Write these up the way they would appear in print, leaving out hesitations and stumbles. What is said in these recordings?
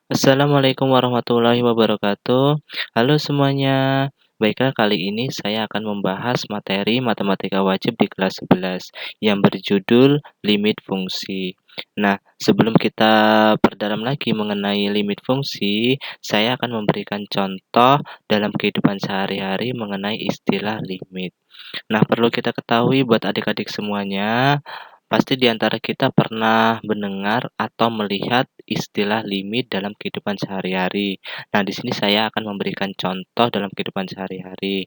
Assalamualaikum warahmatullahi wabarakatuh. Halo semuanya. Baiklah, kali ini saya akan membahas materi matematika wajib di kelas 11 yang berjudul limit fungsi. Nah, sebelum kita perdalam lagi mengenai limit fungsi, saya akan memberikan contoh dalam kehidupan sehari-hari mengenai istilah limit. Nah, perlu kita ketahui buat adik-adik semuanya, pasti di antara kita pernah mendengar atau melihat istilah limit dalam kehidupan sehari-hari. Nah, di sini saya akan memberikan contoh dalam kehidupan sehari-hari.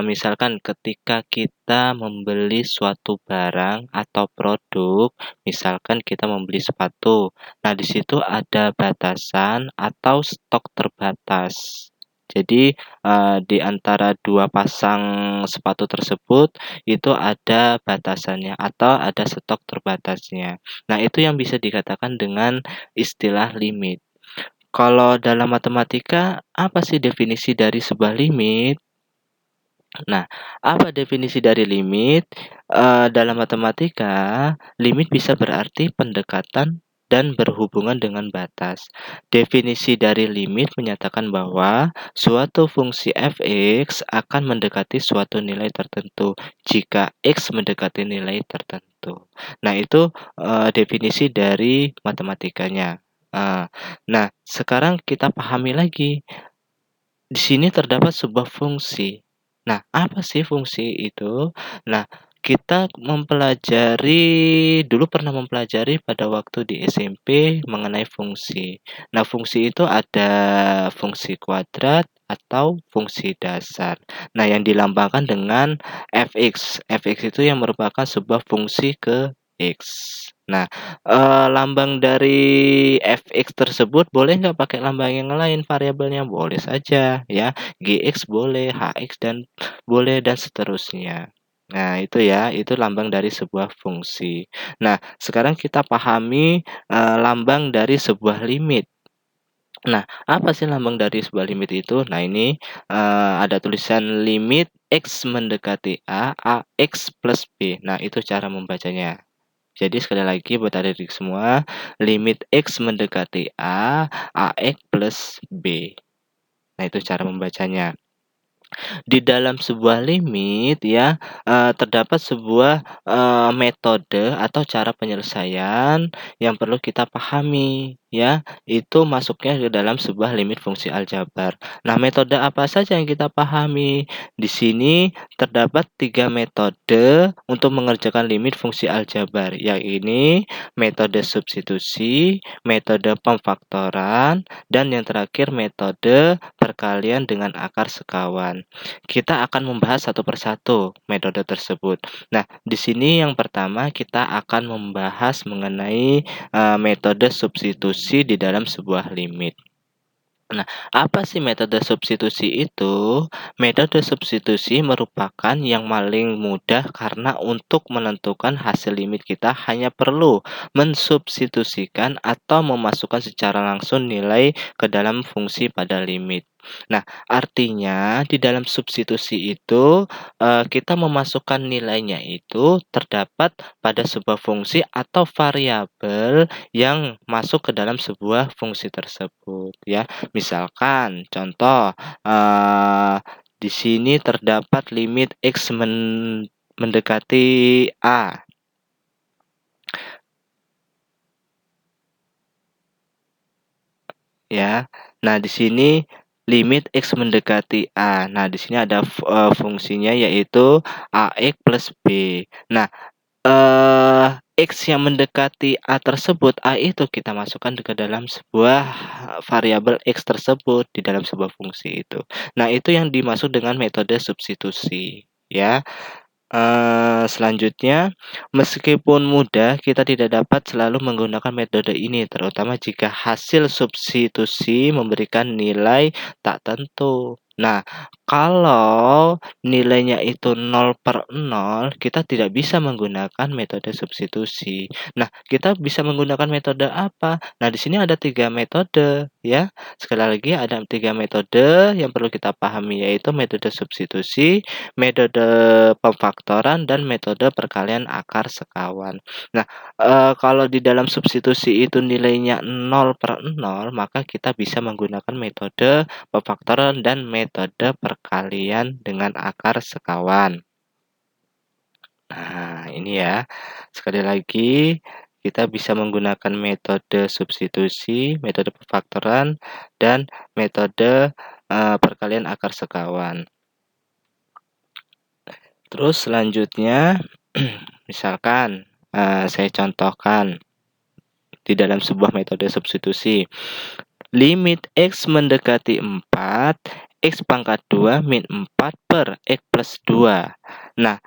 Misalkan ketika kita membeli suatu barang atau produk, misalkan kita membeli sepatu. Nah, di situ ada batasan atau stok terbatas. Jadi, di antara 2 pasang sepatu tersebut, itu ada batasannya atau ada stok terbatasnya. Nah, itu yang bisa dikatakan dengan istilah limit. Kalau dalam matematika, apa sih definisi dari sebuah limit? Nah, apa definisi dari limit? Dalam matematika, limit bisa berarti pendekatan dan berhubungan dengan batas. Definisi dari limit menyatakan bahwa suatu fungsi f(x) akan mendekati suatu nilai tertentu jika x mendekati nilai tertentu. Nah, itu, definisi dari matematikanya. Eee, nah, sekarang kita pahami lagi. Di sini terdapat sebuah fungsi. Nah, apa sih fungsi itu? Nah, kita dulu pernah mempelajari pada waktu di SMP mengenai fungsi. Nah, fungsi itu ada fungsi kuadrat atau fungsi dasar. Nah, yang dilambangkan dengan fx. Fx itu yang merupakan sebuah fungsi ke x. Nah, lambang dari fx tersebut boleh nggak pakai lambang yang lain variabelnya? Boleh saja ya, gx boleh, hx dan seterusnya. Nah, itu ya, itu lambang dari sebuah fungsi. Nah, sekarang kita pahami, lambang dari sebuah limit. Nah, apa sih lambang dari sebuah limit itu? Nah, ini, ada tulisan limit x mendekati a x plus b. Nah, itu cara membacanya. Jadi sekali lagi buat adik-adik semua, limit x mendekati ax plus b. Nah, itu cara membacanya. Di dalam sebuah limit ya, terdapat sebuah, metode atau cara penyelesaian yang perlu kita pahami ya, itu masuknya ke dalam sebuah limit fungsi aljabar. Nah, metode apa saja yang kita pahami? Di sini terdapat 3 metode untuk mengerjakan limit fungsi aljabar, yakni metode substitusi, metode pemfaktoran, dan yang terakhir metode perkalian dengan akar sekawan. Kita akan membahas satu persatu metode tersebut. Nah, di sini yang pertama kita akan membahas mengenai, metode substitusi di dalam sebuah limit. Nah, apa sih metode substitusi itu? Metode substitusi merupakan yang paling mudah karena untuk menentukan hasil limit kita hanya perlu mensubstitusikan atau memasukkan secara langsung nilai ke dalam fungsi pada limit. Nah, artinya di dalam substitusi itu, kita memasukkan nilainya itu terdapat pada sebuah fungsi atau variabel yang masuk ke dalam sebuah fungsi tersebut ya. Misalkan contoh, di sini terdapat limit x mendekati A ya. Nah, di sini limit x mendekati A. Nah, di sini ada fungsinya yaitu ax plus b. Nah, x yang mendekati A tersebut, A itu kita masukkan ke dalam sebuah variabel x tersebut di dalam sebuah fungsi itu. Nah, itu yang dimaksud dengan metode substitusi, ya. Selanjutnya, meskipun mudah, kita tidak dapat selalu menggunakan metode ini, terutama jika hasil substitusi memberikan nilai tak tentu. Nah, kalau nilainya itu 0/0, kita tidak bisa menggunakan metode substitusi. Nah, kita bisa menggunakan metode apa? Nah, di sini ada 3 metode, ya. Sekali lagi ada 3 metode yang perlu kita pahami, yaitu metode substitusi, metode pemfaktoran, dan metode perkalian akar sekawan. Nah, kalau di dalam substitusi itu nilainya 0/0, maka kita bisa menggunakan metode pemfaktoran dan metode perkalian dengan akar sekawan. Nah, ini ya. Sekali lagi, kita bisa menggunakan metode substitusi, metode pemfaktoran, dan metode, perkalian akar sekawan. Terus selanjutnya, misalkan, saya contohkan di dalam sebuah metode substitusi. Limit X mendekati 4, X pangkat 2 min 4 per X plus 2. Nah,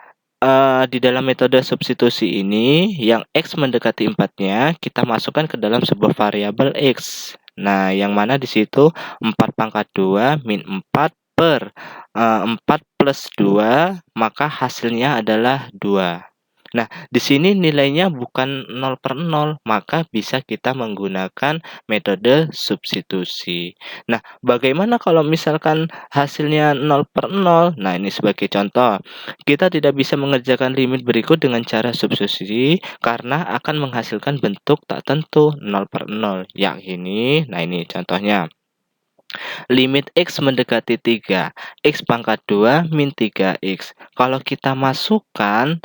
di dalam metode substitusi ini, yang X mendekati 4-nya, kita masukkan ke dalam sebuah variabel X. Nah, yang mana di situ 4 pangkat 2 min 4 per 4 plus 2, maka hasilnya adalah 2. Nah, di sini nilainya bukan 0/0, maka bisa kita menggunakan metode substitusi. Nah, bagaimana kalau misalkan hasilnya 0/0? Nah, ini sebagai contoh. Kita tidak bisa mengerjakan limit berikut dengan cara substitusi karena akan menghasilkan bentuk tak tentu 0/0. Yakni, nah ini contohnya. Limit X mendekati 3, X pangkat 2 min 3X. Kalau kita masukkan,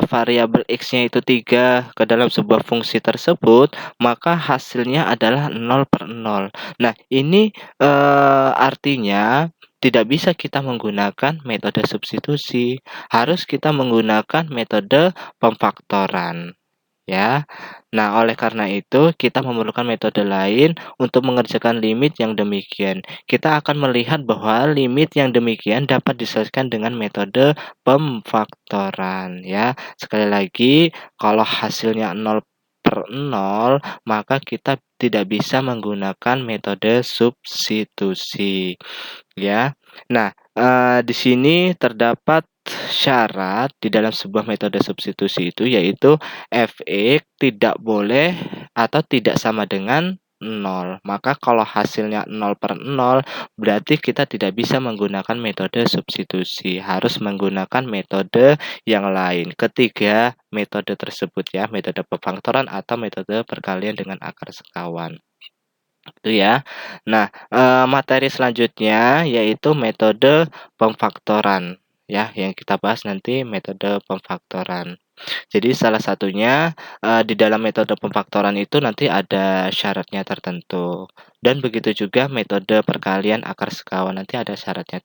variabel X-nya itu 3 ke dalam sebuah fungsi tersebut, maka hasilnya adalah 0/0. Nah, ini, artinya tidak bisa kita menggunakan metode substitusi, harus kita menggunakan metode pemfaktoran, ya. Nah, oleh karena itu kita memerlukan metode lain untuk mengerjakan limit yang demikian. Kita akan melihat bahwa limit yang demikian dapat diselesaikan dengan metode pemfaktoran, ya. Sekali lagi, kalau hasilnya 0/0, maka kita tidak bisa menggunakan metode substitusi, ya. Nah, di sini terdapat syarat di dalam sebuah metode substitusi itu, yaitu Fx tidak boleh atau tidak sama dengan 0. Maka kalau hasilnya 0/0, berarti kita tidak bisa menggunakan metode substitusi, harus menggunakan metode yang lain. Ketiga metode tersebut ya, metode pemfaktoran atau metode perkalian dengan akar sekawan. Itu ya. Nah, materi selanjutnya yaitu metode pemfaktoran ya, yang kita bahas nanti metode pemfaktoran. Jadi salah satunya, di dalam metode pemfaktoran itu nanti ada syaratnya tertentu, dan begitu juga metode perkalian akar sekawan nanti ada syaratnya